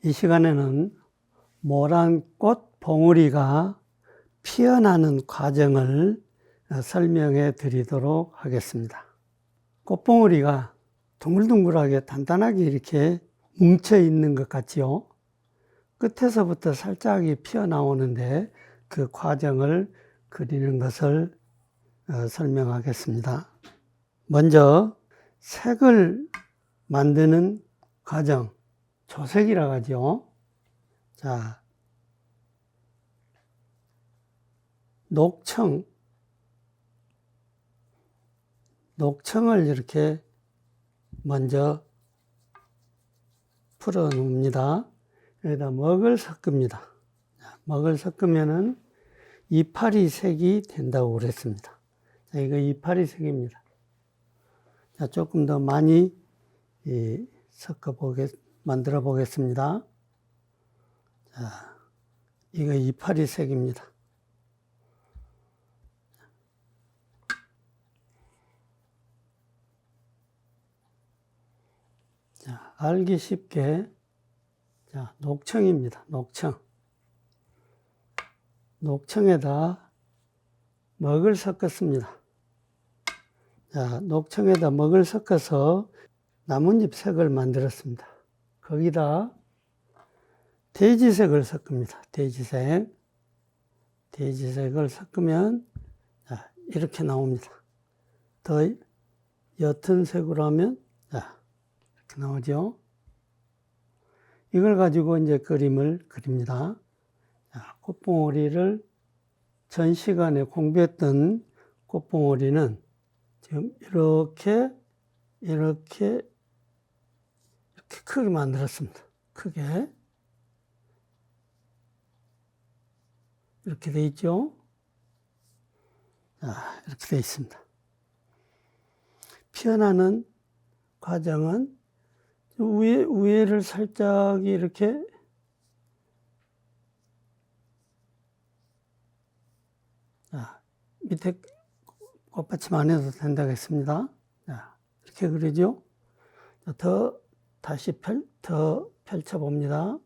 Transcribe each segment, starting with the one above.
이 시간에는 모란 꽃 봉우리가 피어나는 과정을 설명해 드리도록 하겠습니다. 꽃봉우리가 둥글둥글하게 단단하게 이렇게 뭉쳐 있는 것 같지요? 끝에서부터 살짝이 피어나오는데 그 과정을 그리는 것을 설명하겠습니다. 먼저 색을 만드는 과정, 조색이라고 하죠. 자, 녹청을 이렇게 먼저 풀어 놓습니다. 여기다 먹을 섞습니다. 먹을 섞으면은 이파리 색이 된다고 그랬습니다. 자, 이거 이파리 색입니다. 자, 조금 더 많이 만들어 보겠습니다. 자, 이거 이파리 색입니다. 자, 알기 쉽게, 자, 녹청입니다. 녹청에다 먹을 섞었습니다. 자, 녹청에다 먹을 섞어서 나뭇잎 색을 만들었습니다. 거기다 돼지색을 섞습니다. 돼지색을 섞으면 자, 이렇게 나옵니다. 더 옅은 색으로 하면 자, 이렇게 나오죠. 이걸 가지고 이제 그림을 그립니다. 자, 꽃봉오리를 전 시간에 공부했던 꽃봉오리는 지금 이렇게 크게 만들었습니다. 크게. 이렇게 돼 있죠? 자, 이렇게 돼 있습니다. 피어나는 과정은 위에를 살짝 이렇게 자, 밑에 꽃받침 안 해도 된다고 했습니다. 자, 이렇게 그리죠? 다시 더 펼쳐봅니다.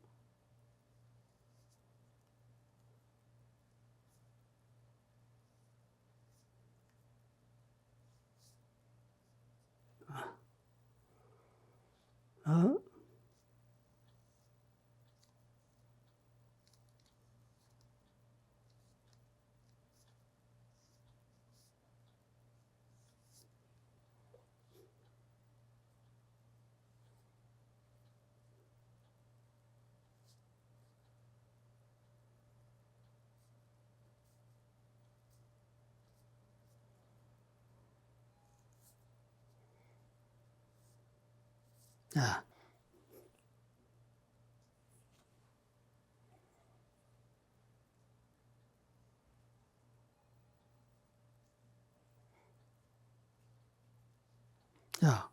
자,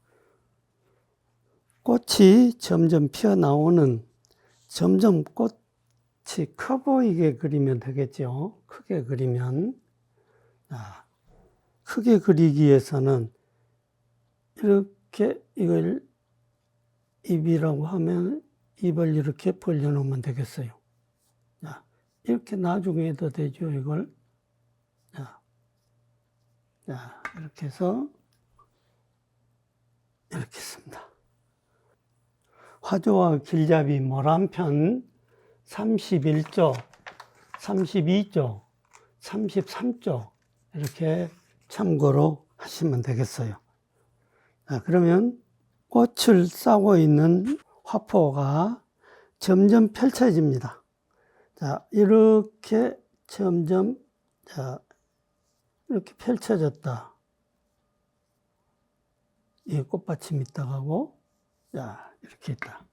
꽃이 점점 피어나오는, 점점 꽃이 커 보이게 그리면 되겠죠. 크게 그리면. 크게 그리기 위해서는 이렇게 이걸 입이라고 하면 입을 이렇게 벌려놓으면 되겠어요. 자, 이렇게 나중에 해도 되죠, 이걸. 자, 이렇게 해서 이렇게 씁니다. 화조와 길잡이 모란편 31조, 32조, 33조 이렇게 참고로 하시면 되겠어요. 자, 그러면 꽃을 싸고 있는 화포가 점점 펼쳐집니다. 자, 이렇게 점점 자, 이렇게 펼쳐졌다. 이 꽃받침이 있다가고 자, 이렇게 있다.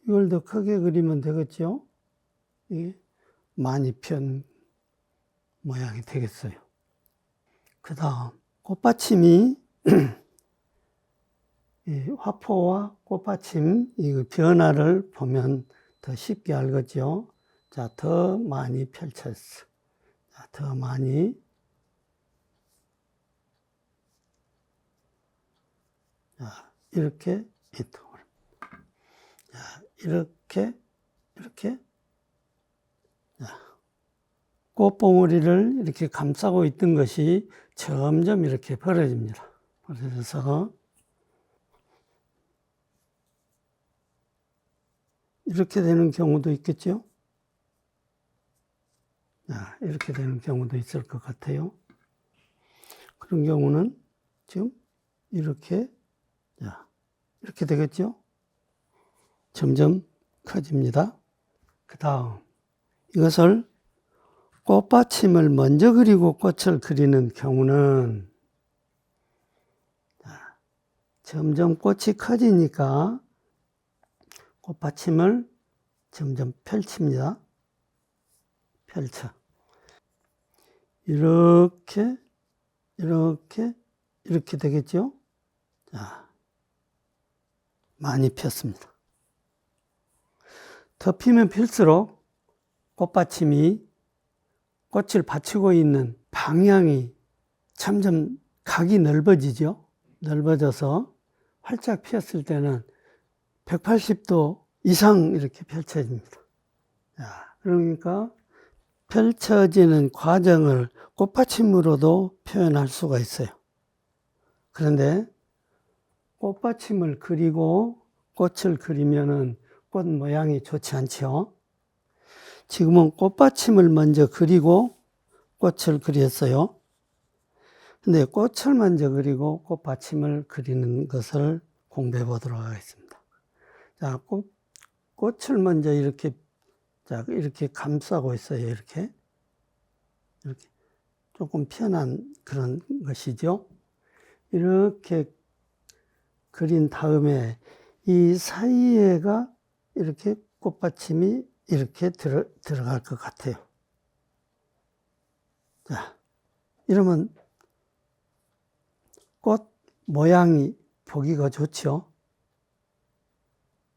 이걸 더 크게 그리면 되겠죠? 이게 많이 편 모양이 되겠어요. 그 다음, 꽃받침이, 이 화포와 꽃받침, 이 변화를 보면 더 쉽게 알겠죠? 자, 더 많이 펼쳤어. 자, 더 많이. 자, 이렇게 이동을. 자, 이렇게 꽃봉오리를 이렇게 감싸고 있던 것이 점점 이렇게 벌어집니다. 그래서 이렇게 되는 경우도 있겠죠? 이렇게 되는 경우도 있을 것 같아요. 그런 경우는 지금 이렇게 되겠죠? 점점 커집니다. 그 다음 이것을 꽃받침을 먼저 그리고 꽃을 그리는 경우는 점점 꽃이 커지니까 꽃받침을 점점 펼칩니다. 펼쳐. 이렇게 되겠죠? 많이 폈습니다. 더 피면 필수록 꽃받침이 꽃을 받치고 있는 방향이 점점 각이 넓어지죠. 넓어져서 활짝 피었을 때는 180도 이상 이렇게 펼쳐집니다. 그러니까 펼쳐지는 과정을 꽃받침으로도 표현할 수가 있어요. 그런데 꽃받침을 그리고 꽃을 그리면은 꽃 모양이 좋지 않죠. 지금은 꽃받침을 먼저 그리고 꽃을 그렸어요. 근데 꽃을 먼저 그리고 꽃받침을 그리는 것을 공부해 보도록 하겠습니다. 자, 꽃을 먼저 이렇게 감싸고 있어요. 이렇게 조금 편한 그런 것이죠. 이렇게 그린 다음에 이 사이에가 이렇게 꽃받침이 이렇게 들어갈 것 같아요. 자, 이러면 꽃 모양이 보기가 좋죠.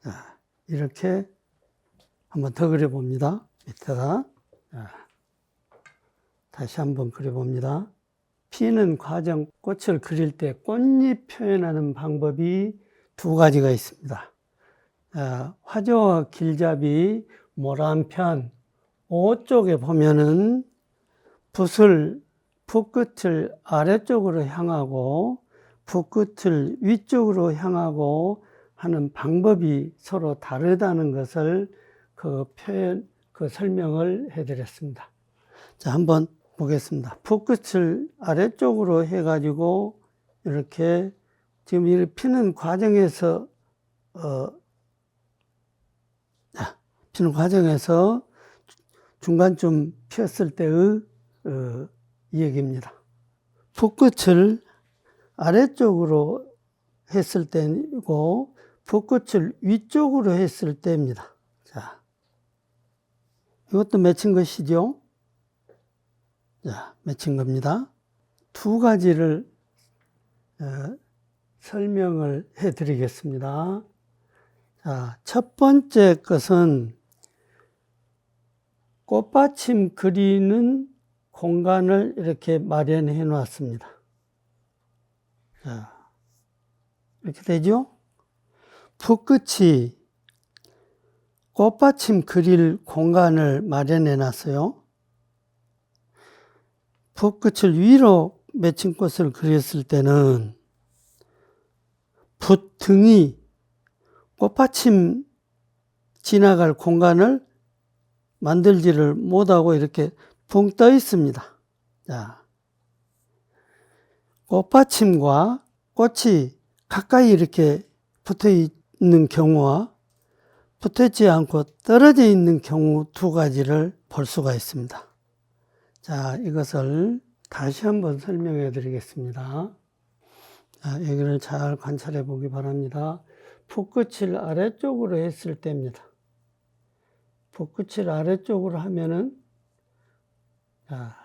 자, 이렇게 한번 더 그려봅니다. 밑에다. 다시 한번 그려봅니다. 피는 과정, 꽃을 그릴 때 꽃잎 표현하는 방법이 두 가지가 있습니다. 화조와 길잡이 모란편 오쪽에 보면은 붓끝을 아래쪽으로 향하고 붓끝을 위쪽으로 향하고 하는 방법이 서로 다르다는 것을 그 설명을 해드렸습니다. 자, 한번 보겠습니다. 붓끝을 아래쪽으로 해가지고 이렇게 지금 이 피는 과정에서 중간쯤 피었을 때의 얘기입니다. 붓끝을 아래쪽으로 했을 때이고 붓끝을 위쪽으로 했을 때입니다. 자, 이것도 맺힌 것이죠. 자, 맺힌 겁니다. 두 가지를 설명을 해 드리겠습니다. 자, 첫 번째 것은 꽃받침 그리는 공간을 이렇게 마련해 놨습니다. 자, 이렇게 되죠? 붓끝이 꽃받침 그릴 공간을 마련해 놨어요. 붓끝을 위로 맺힌 꽃을 그렸을 때는 붓 등이 꽃받침 지나갈 공간을 만들지를 못하고 이렇게 붕 떠 있습니다. 자, 꽃받침과 꽃이 가까이 이렇게 붙어 있는 경우와 붙어 있지 않고 떨어져 있는 경우 두 가지를 볼 수가 있습니다. 자, 이것을 다시 한번 설명해 드리겠습니다. 자, 여기를 잘 관찰해 보기 바랍니다. 붓끝을 아래쪽으로 했을 때입니다. 붓끝을 아래쪽으로 하면은, 자,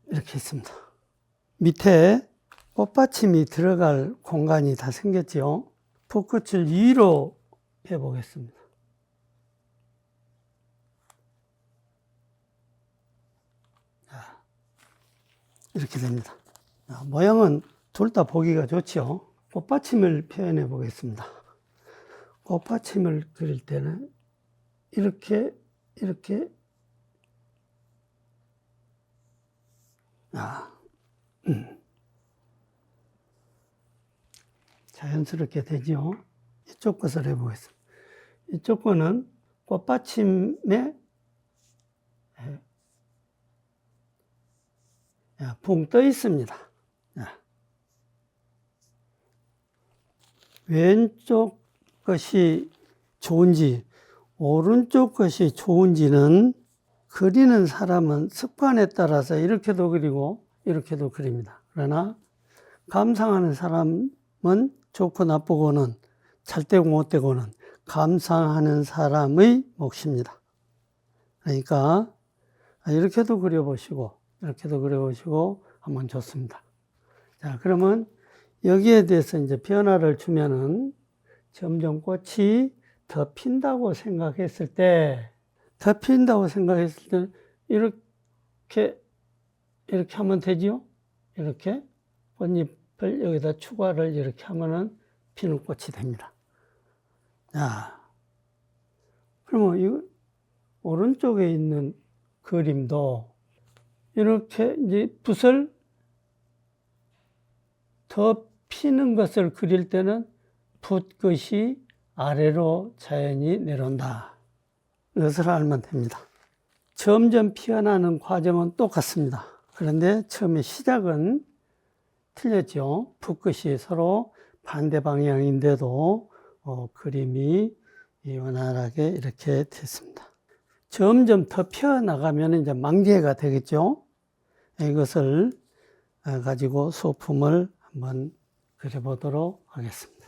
이렇게 있습니다. 밑에 꽃받침이 들어갈 공간이 다 생겼죠. 붓끝을 위로 해 보겠습니다. 자, 이렇게 됩니다. 자, 모양은 둘 다 보기가 좋죠. 꽃받침을 표현해 보겠습니다. 꽃받침을 그릴 때는 이렇게 자연스럽게 되죠. 이쪽 것을 해보겠습니다. 이쪽 거는 꽃받침에 붕 떠 있습니다. 왼쪽 것이 좋은지 오른쪽 것이 좋은지는 그리는 사람은 습관에 따라서 이렇게도 그리고 이렇게도 그립니다. 그러나 감상하는 사람은 좋고 나쁘고는 잘되고 못되고는 감상하는 사람의 몫입니다. 그러니까 이렇게도 그려보시고 이렇게도 그려보시고 하면 좋습니다. 자, 그러면 여기에 대해서 이제 변화를 주면은 점점 꽃이 더 핀다고 생각했을 때, 이렇게 하면 되죠? 이렇게 꽃잎을 여기다 추가를 이렇게 하면은 피는 꽃이 됩니다. 자, 그러면 이 오른쪽에 있는 그림도 이렇게 이제 붓을 더 피는 것을 그릴 때는 붓끝이 아래로 자연히 내려온다. 이것을 알면 됩니다. 점점 피어나는 과정은 똑같습니다. 그런데 처음에 시작은 틀렸죠. 붓끝이 서로 반대 방향인데도 그림이 원활하게 이렇게 됐습니다. 점점 더 피어나가면 이제 만개가 되겠죠. 이것을 가지고 소품을 한번 그려보도록 하겠습니다.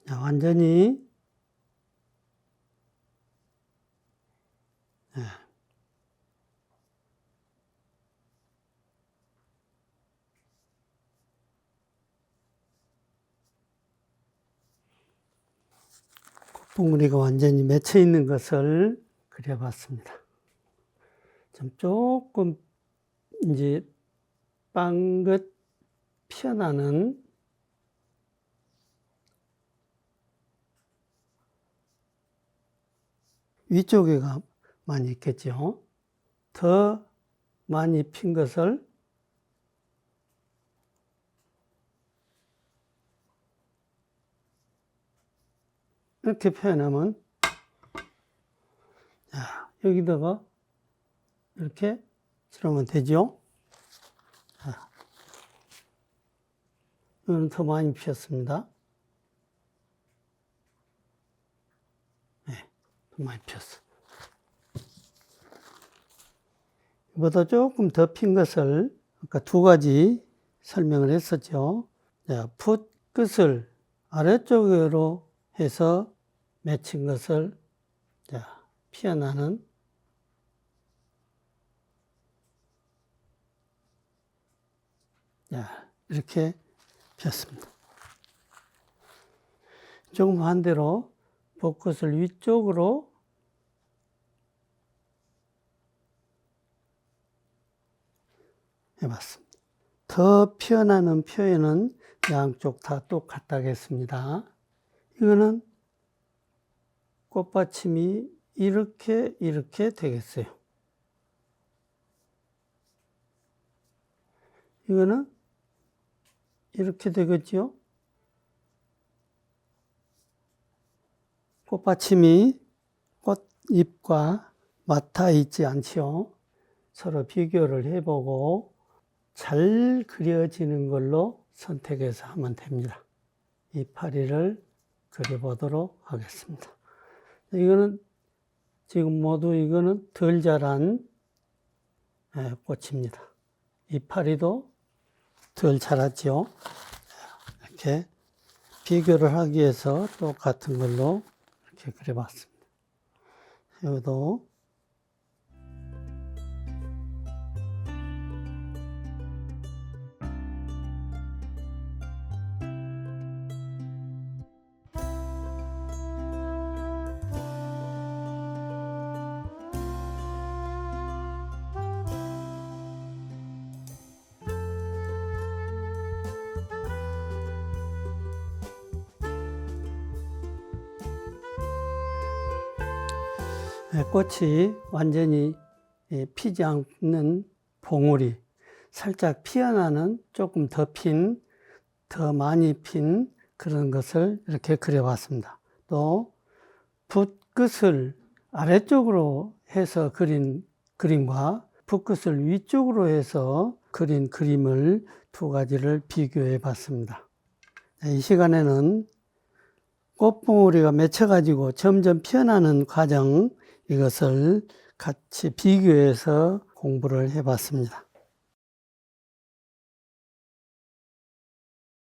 자, 완전히 꽃봉우리가 완전히 맺혀 있는 것을 그려봤습니다. 좀 조금 이제 빵긋 피어나는 위쪽에가 많이 있겠죠. 더 많이 핀 것을 이렇게 표현하면, 자, 여기다가 이렇게 칠하면 되죠. 자, 이거는 더 많이 피었습니다. 네, 더 많이 피었어. 이보다 조금 더 핀 것을 아까 두 가지 설명을 했었죠. 자, 붓 끝을 아래쪽으로 해서 맺힌 것을, 자, 피어나는, 자, 이렇게 폈습니다. 조금 반대로 붓끝을 위쪽으로 해봤습니다. 더 피어나는 표현은 양쪽 다 똑같다겠습니다. 이거는 꽃받침이 이렇게 되겠어요. 이거는 이렇게 되겠죠. 꽃받침이 꽃잎과 맞닿아 있지 않죠. 서로 비교를 해보고 잘 그려지는 걸로 선택해서 하면 됩니다. 이 파리를 그려보도록 하겠습니다. 이거는 지금 모두 이거는 덜 자란 꽃입니다. 이파리도 덜 자랐죠. 이렇게 비교를 하기 위해서 똑같은 걸로 이렇게 그려봤습니다. 여기도 꽃이 완전히 피지 않는 봉우리, 살짝 피어나는 조금 더 많이 핀 그런 것을 이렇게 그려봤습니다. 또 붓끝을 아래쪽으로 해서 그린 그림과 붓끝을 위쪽으로 해서 그린 그림을 두 가지를 비교해 봤습니다. 이 시간에는 꽃봉오리가 맺혀가지고 점점 피어나는 과정, 이것을 같이 비교해서 공부를 해 봤습니다.